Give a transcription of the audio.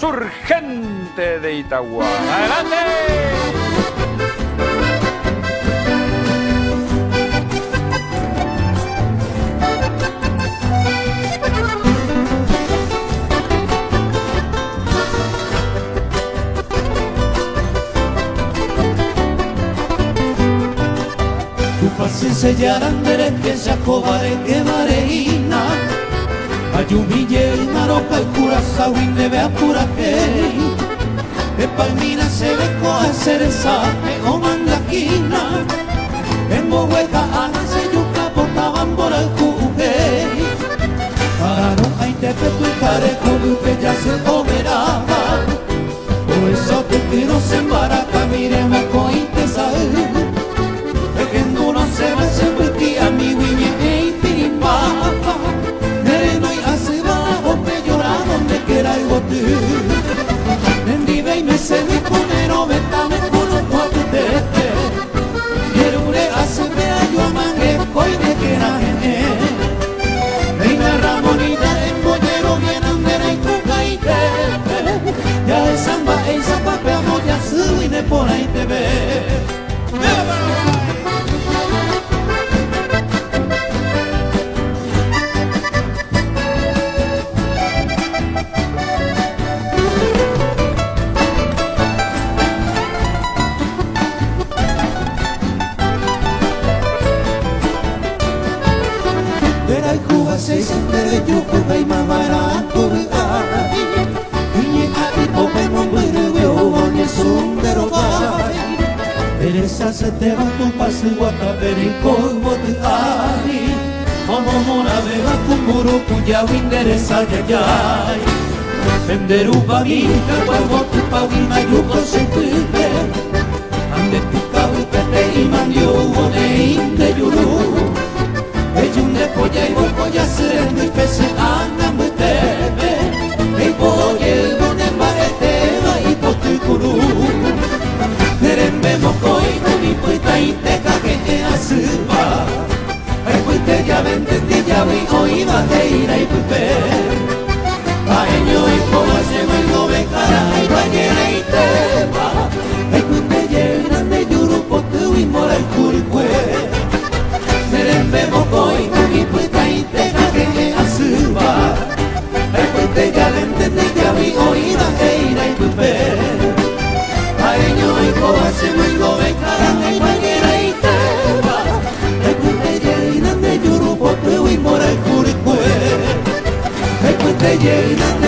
Insurgente de Itagua. ¡Adelante! Paciencia yarandere que se acobare que mareina Ayumille y maroca y curazao y neve a pura que de palmina se ve coa cereza me oman la quina en Bohueca anase yuca portaban por el cuje pararon a interpreto y careco que ya se comerá por eso te tiro se embaraca miremos con intesa no se va a ser a mi guiñe e tirimba Nere y hace bajo me llora donde quiera y bote Nendive y me se me pone no venta me culo cuatro tete Yerure hace vea yo a mangue coine que era gene Reina Ramonita en bollero bien andera y cuca y te Ya es samba e zapape amo ya subine por ahí te ve se siente de yucu y mamá era tuviga y a tipo me muere veo ni es un derogay Teresa se te va tu pase guataperico y boteay Momo mora vega kumuru kuya winderesa yayay Venderuba minka huevo tu pawima yuko se tuve Ande picao y pete y mandio one inde yuru Ejunde polla y bocoya serendo y pese anda muy tebe Ei polla y bonemba eteba y potukuru Nerembe moko y nunipuita y teca que te asuba Ei puite ya vente ya vi oíba de ira y pupe Paeño y polla se vuelvo becara y bañera y teba Ei puite llenan de yuru potu y mora y curicue Nerembe moko y nunipuita y teca que te asuba Ei puite ya vente ya vi oíba de ira y pupe Paeño y polla se vuelvo becara y bañera y teba Ei puite llenan de yuru potu y mora y curicue Ei puite llenan